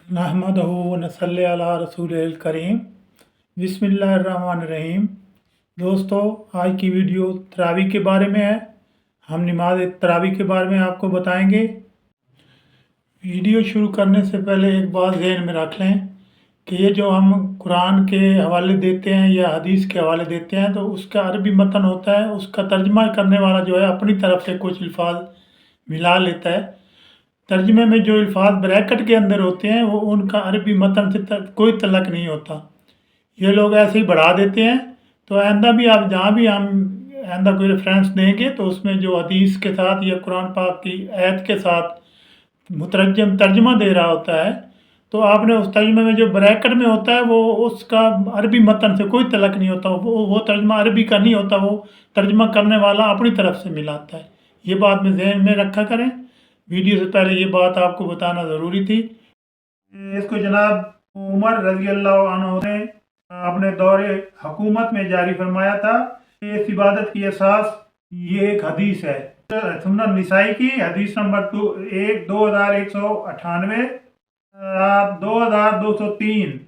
नहमदहु व नसल्ली अला रसूलिल करीम। बिस्मिल्लाहिर्रहमानिर्रहीम। दोस्तों, आज की वीडियो तरावी के बारे में है। हम नमाज तरावी के बारे में आपको बताएंगे। वीडियो शुरू करने से पहले एक बात ज़हन में रख लें कि ये जो हम कुरान के हवाले देते हैं या हदीस के हवाले देते हैं, तो उसका अरबी मतन होता है, उसका तर्जमा करने वाला जो है अपनी तरफ से कुछ अल्फाज मिला लेता है। तर्जमे में जो अल्फाज ब्रैकेट के अंदर होते हैं वो उनका अरबी मतन से कोई तल्लक नहीं होता। ये लोग ऐसे ही बढ़ा देते हैं। तो आइंदा भी आप जहाँ भी हम आइंदा कोई रेफरेंस देंगे तो उसमें जो हदीस के साथ या कुरान पाक की आयत के साथ मुतरजम तर्जमा दे रहा होता है, तो आपने उस तर्जमे में जो ब्रैकेट में होता है वो उसका अरबी मतन से कोई तल्लक नहीं होता। वो तर्जमा अरबी का नहीं होता, वो तर्जमा करने वाला अपनी तरफ से मिलाता है। ये बात में ज़हन में रखा करें। वीडियो से पहले ये बात आपको बताना ज़रूरी थी। इसको जनाब उमर रज़ी अल्लाह अन्हु ने अपने दौरे हुकूमत में जारी फरमाया था। इस इबादत की असास ये एक हदीस है, सुनन निसाई की हदीस नंबर 2198, 2203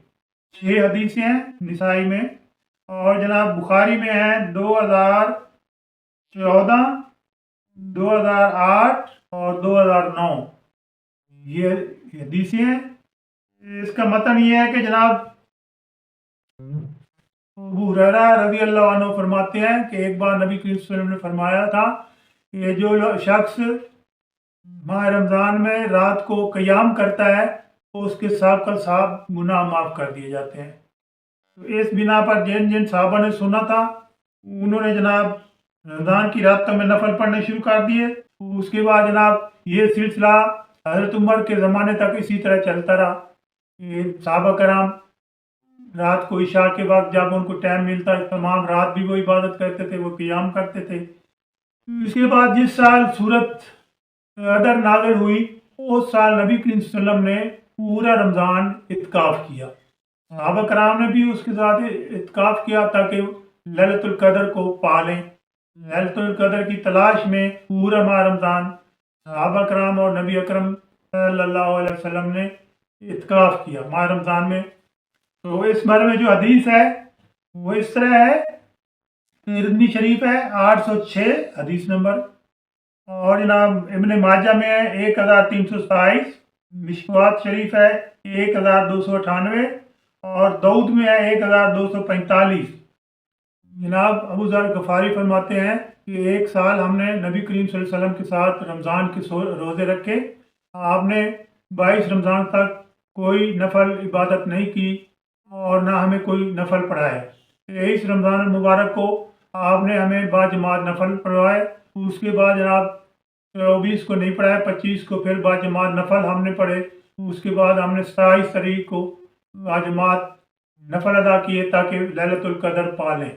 6 हदीसें हैं निसाई में, और जनाब बुखारी में है 2014, 2008 और 2009 ये हदीसें हैं। इसका मतन ये है कि जनाब अबू हुरैरा रज़ी अल्लाह अन्हु फरमाते हैं कि एक बार नबी करीम सल्लल्लाहु अलैहि वसल्लम ने फरमाया था कि जो शख्स माह रमज़ान में रात को क़याम करता है तो उसके सब गुनाह माफ़ कर दिए जाते हैं। तो इस बिना पर जिन जिन साहबा ने सुना था उन्होंने जनाब रमज़ान की रातों में नफल पढ़ने शुरू कर दिए। उसके बाद जनाब ये सिलसिला हज़रत उमर के ज़माने तक इसी तरह चलता रहा। साहबा कराम रात को इशा के वक्त जब उनको टाइम मिलता तमाम रात भी वो इबादत करते थे, वो क़याम करते थे। इसके बाद जिस साल सूरत कदर नाज़िल हुई उस साल नबी करीम सल्लल्लाहु अलैहि वसल्लम ने पूरा रमज़ान इत्काफ़ किया। सहाबा कराम ने भी उसके साथ इत्काफ़ किया ताकि लैलतुल कदर को पा लें। लैलतुल कदर की तलाश में पूरा माह रमज़ान सहाबा कराम और नबी अकरम सल्लल्लाहु अलैहि वसल्लम ने इत्काफ़ किया माह रमज़ान में। तो इस बारे में जो हदीस है वो इस तरह है, तिरमिज़ी शरीफ है 806 हदीस नंबर, और जनाब इब्न माजा में है 1327, मिशकात शरीफ है 1298 और दाऊद में है 1245। जनाब अबू ज़र गफ़ारी फरमाते हैं कि एक साल हमने नबी करीम सल्लल्लाहु अलैहि वसल्लम के साथ रमज़ान के रोज़े रखे। आपने 22 रमज़ान तक कोई नफल इबादत नहीं की और ना हमें कोई नफल पढ़ाए। 23 रमज़ान मुबारक को आपने हमें बाजमात नफल पढ़वाए। उसके बाद जनाब 24 को नहीं पढ़ाए, 25 को फिर बाजमात नफल हमने पढ़े। उसके बाद हमने 27 तारीख को बाजमात नफल अदा किए ताकि लैलतुल कदर पा लें।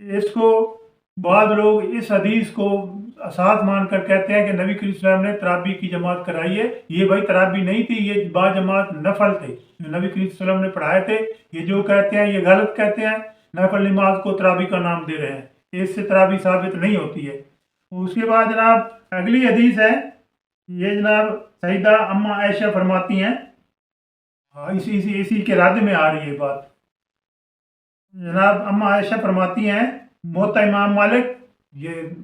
इसको बाद लोग इस हदीस को असास मानकर कहते हैं कि नबी करीम सल्लल्लाहु अलैहि वसल्लम ने तराबी की जमात कराई है। ये भाई तराबी नहीं थी, ये बाजमात नफल थे जो नबी करीम सल्लल्लाहु अलैहि वसल्लम ने पढ़ाए थे। ये जो कहते हैं ये गलत कहते हैं, नफल नमाज को तराबी का नाम दे रहे हैं, इससे तराबी साबित नहीं होती है। उसके बाद जनाब अगली हदीस है, ये जनाब सईदा अम्मा आयशा फरमाती हैं, इसी के रद्द में आ रही है बात। जनाब अम्मा आयशा फरमाती हैं मोता इमाम मालिक, ये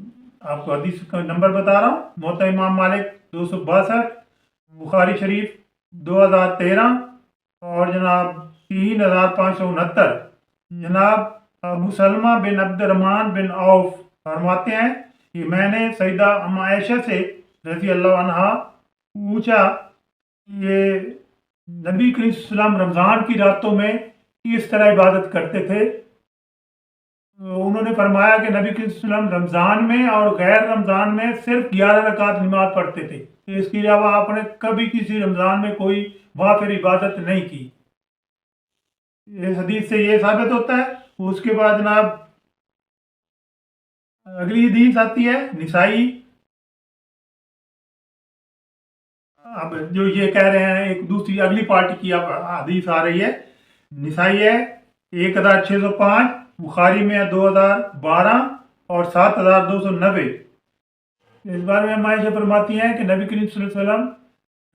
आपको हदीस का नंबर बता रहा हूँ, मोता इमाम मालिक 262, बुखारी शरीफ 2013 और जनाब 3569। जनाब अबू सलमा बिन अब्दुर्रहमान बिन औफ फरमाते हैं कि मैंने सईदा अम्मा आयशा से रज़ी अल्लाह अन्हा पूछा ये नबी करीम सल्लल्लाहु अलैहि वसल्लम रमज़ान की रातों में किस तरह इबादत करते थे। तो उन्होंने फरमाया कि नबी करीम सल्लल्लाहु अलैहि वसल्लम रमज़ान में और गैर रमज़ान में सिर्फ 11 रकात नमाज पढ़ते थे। तो इसके अलावा आपने कभी किसी रमज़ान में कोई वाफिर इबादत नहीं की। इस हदीस से ये साबित होता है। उसके बाद जनाब अगली हदीस आती है निसाई। अब जो ये कह रहे हैं एक दूसरी अगली पार्टी की अब हदीस आ रही है, निसाई है 1605, बुखारी में है 2012 और 7290। इस बारे में हमारे फरमाती हैं कि नबी करीम सल्लल्लाहु अलैहि वसल्लम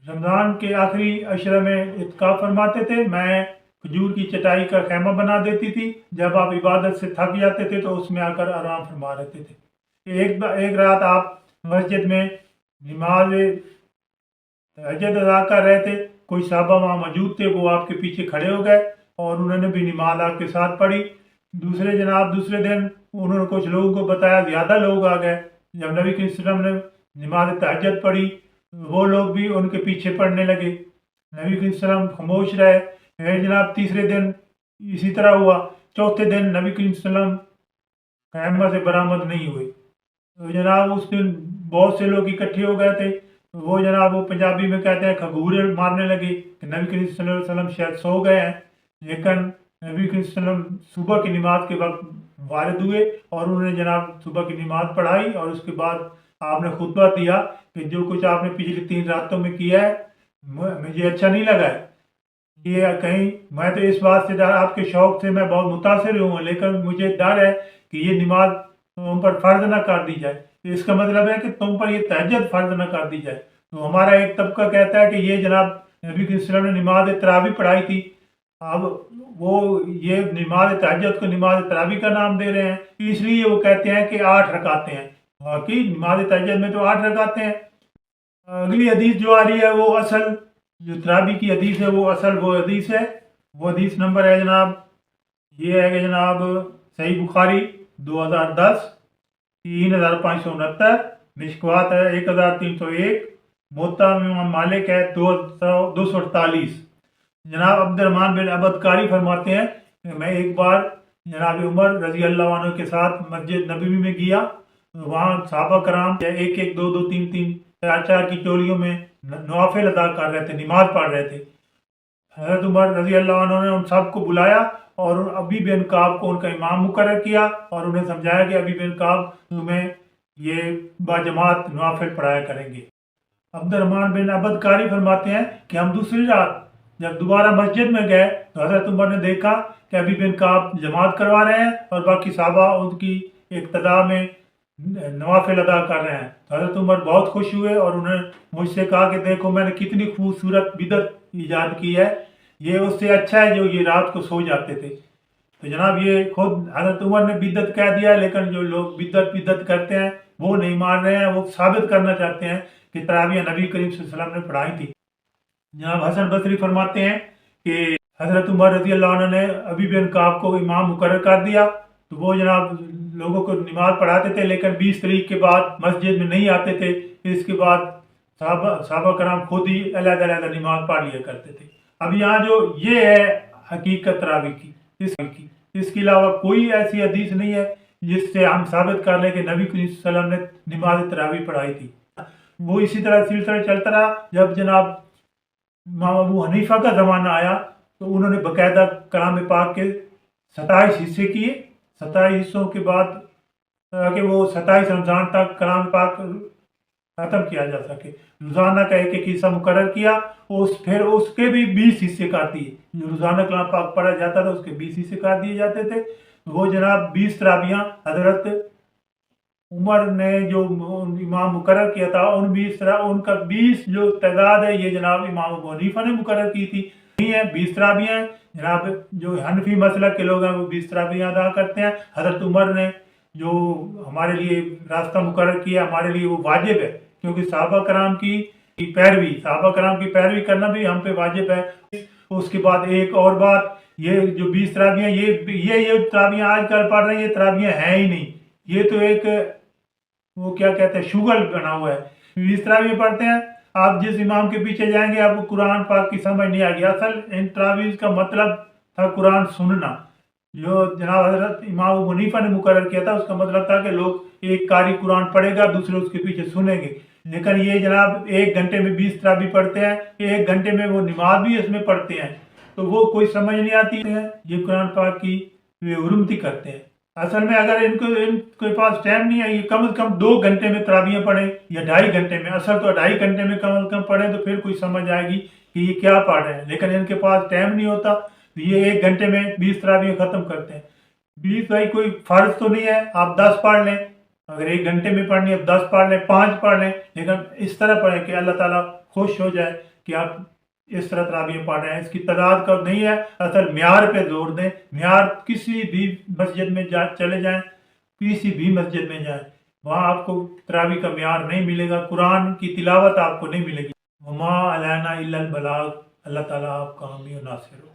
रमज़ान के आखिरी अशरा में इत्काफ फरमाते थे। मैं खजूर की चटाई का खैमा बना देती थी। जब आप इबादत से थक जाते थे तो उसमें आकर आराम फरमा रहते थे। एक रात आप मस्जिद में नमाज तहज्जुद अदा कर रहे थे। कोई साहबा वहाँ मौजूद थे, वो आपके पीछे खड़े हो गए और उन्होंने भी नमाज आपके साथ पढ़ी। दूसरे दिन उन्होंने कुछ लोगों को बताया, ज़्यादा लोग आ गए। जब नबी करीम सल्लल्लाहु अलैहि वसल्लम ने नमाज तहज्जुद पढ़ी, वो लोग भी उनके पीछे पढ़ने लगे। नबी करीम सल्लल्लाहु अलैहि वसल्लम खामोश रहे। फिर जनाब तीसरे दिन इसी तरह हुआ। चौथे दिन नबी करीम सल्लल्लाहु अलैहि वसल्लम खैमा से बरामद नहीं हुए। तो जनाब उस दिन बहुत से लोग इकट्ठे हो गए थे। तो वो जनाब वो पंजाबी में कहते हैं खगूरे मारने लगे कि नबी करीम सल्लल्लाहु अलैहि वसल्लम शायद सो गए हैं। लेकिन नबी करीम सल्लल्लाहु अलैहि वसल्लम सुबह की नमाज के वक्त वारिद हुए और उन्होंने जनाब सुबह की नमाज पढ़ाई और उसके बाद आपने खुतबा दिया कि जो कुछ आपने पिछली 3 रातों में किया है मुझे अच्छा नहीं लगा है। ये कहीं मैं तो इस बात से डर, आपके शौक से मैं बहुत मुतासिर हूँ, लेकिन मुझे डर है कि ये नमाज तुम पर फर्ज ना कर दी जाए। तो इसका मतलब है कि तुम पर ये तहज्जुद फर्ज ना कर दी जाए। तो हमारा एक तबका कहता है कि ये जनाब नबी करीम सल्लल्लाहु अलैहि वसल्लम ने नमाज तरावी पढ़ाई थी। अब वो ये नमाज तहज्जुद को नमाज तरावी का नाम दे रहे हैं, इसलिए वो कहते हैं कि 8 रकातें हैं। बाकी नमाज तहज्जुद में तो 8 रकातें हैं। अगली हदीस जो आ रही है वो असल जो तरावी की हदीस है वो असल वो हदीस है। वो हदीस नंबर है जनाब, ये है कि जनाब सही बुखारी 2010 3569, मिशकवात है 1301, मोता इमाम मालिक है 248। जनाब अब्दुर्रहमान बिन अबदकारी फरमाते हैं कि मैं एक बार जनाब उमर रजी अल्लाह अन्हु के साथ मस्जिद नबवी में गया। वहाँ सहाबा कराम एक एक दो दो तीन तीन चार चार की टोलियों में नवाफिल अदा कर रहे थे, नमाज पढ़ रहे थे। हज़रत उमर रजी अल्लाह अन्हु ने उन सबको बुलाया और अबी बिन काब को उनका इमाम मुकर्रर किया और उन्हें समझाया कि अबी बिन काब तुम्हें ये बाजमात नवाफिल पढ़ाया करेंगे। अब्दुर्रहमान बिन अबदकारी फरमाते हैं कि हम दूसरी रात जब दोबारा मस्जिद में गए तो हज़रत उमर ने देखा कि अबी बिन काब जमात करवा रहे हैं और बाकी साहबा उनकी इक्तदा में नवाफिल अदा कर रहे हैं। तो हज़रत उमर बहुत खुश हुए और उन्होंने मुझसे कहा कि देखो मैंने कितनी खूबसूरत बिदत ईजाद की है, ये उससे अच्छा है जो ये रात को सो जाते थे। तो जनाब ये खुद हज़रत उमर ने बिदत कह दिया, लेकिन जो लोग बिदत करते हैं वो नहीं मान रहे हैं, वो साबित करना चाहते हैं कि तरावियाँ नबी करीम सल्लल्लाहु अलैहि वसल्लम ने पढ़ाई थी। जनाब हसन बसरी फरमाते हैं कि हज़रत उमर रज़ी अल्लाह अन्हु ने अबी बिन काब को इमाम मुकर्रर कर दिया। तो वो जनाब लोगों को नमाज पढ़ाते थे, लेकिन 20 तारीख के बाद मस्जिद में नहीं आते थे। इसके बाद साहबा कराम खुद ही अलग-अलग नमाज पढ़ लिया करते थे। अब यहाँ जो ये है हकीकत तरावी की, इसके अलावा कोई ऐसी हदीस नहीं है जिससे हम साबित कर लें कि नबी करीम सल्लल्लाहु अलैहि वसल्लम ने नमाज तरावी पढ़ाई थी। वो इसी तरह सिलसिला चलता रहा। जब जनाब इमाम अबू हनीफा का ज़माना आया तो उन्होंने बाकायदा कलाम पाक के 27 हिस्से किए। 27 हिस्सों के बाद ताकि वो 27 रमज़ान तक कलाम पाक ख़त्म किया जा सके, रोज़ाना का एक एक हिस्सा मुकर्रर किया। फिर उसके भी 20 हिस्से कर दिए। जो रोज़ाना कलाम पाक पढ़ा जाता था उसके 20 हिस्से कर दिए जाते थे। वो जनाब 20 तरावियाँ हज़रत उमर ने जो इमाम मुकर्रर किया था उनका 20 जो तादाद है ये जनाब इमाम अबू हनीफा ने मुकर्रर की थी। नहीं है 20 तरावियाँ हैं। जनाब जो हनफी मसलक के लोग हैं वो 20 तरावियाँ अदा करते हैं। हज़रत उमर ने जो हमारे लिए रास्ता मुकर्रर किया हमारे लिए वो वाजिब है, क्योंकि साहबा कराम की पैरवी करना भी हम पे वाजिब है। उसके बाद एक और बात, ये जो 20 तरावियाँ ये तरावियाँ आजकल पढ़ रहे हैं, ये तरावियाँ हैं ही नहीं। ये तो एक वो क्या कहते हैं शुगल बना हुआ है। 20 तरावी पढ़ते हैं, आप जिस इमाम के पीछे जाएंगे आपको कुरान पाक की समझ नहीं आएगी। असल इन तरावीज़ का मतलब था कुरान सुनना। जो जनाब हज़रत इमाम अबू हनीफा ने मुकर्रर किया था उसका मतलब था कि लोग एक कारी कुरान पढ़ेगा दूसरे उसके पीछे सुनेंगे। लेकिन ये जनाब 1 घंटे में 20 तरावी पढ़ते हैं, 1 घंटे में वो नमाज भी इसमें पढ़ते हैं, तो वो कोई समझ नहीं आती है। ये कुरान पाक की बेहुरमती करते हैं। असल में अगर इनके पास टाइम नहीं है, ये कम से कम 2 घंटे में तरावियाँ पढ़ें या 2.5 घंटे में, असल तो 2.5 घंटे में कम से कम पढ़ें तो फिर कोई समझ आएगी कि ये क्या पढ़ रहे हैं। लेकिन इनके पास टाइम नहीं होता तो ये 1 घंटे में 20 तरावियाँ ख़त्म करते हैं। 20 भाई कोई फ़र्ज तो नहीं है आप 10 पढ़ लें, अगर 1 घंटे में पढ़नी है 10 पढ़ लें, 5 पढ़ लें, लेकिन इस तरह पढ़ें कि अल्लाह ताला खुश हो जाए। کہ آپ اس طرح تراویح پڑھ رہے ہیں. اس کی تعداد کا نہیں ہے, اصل معیار پہ زور دیں. معیار کسی بھی مسجد میں چلے جائیں, کسی بھی مسجد میں جائیں, وہاں آپ کو تراویح کا معیار نہیں ملے گا, قرآن کی تلاوت آپ کو نہیں ملے گی. وما علینا الا البلاغ. اللہ تعالیٰ آپ کا حامی و ناصر ہو.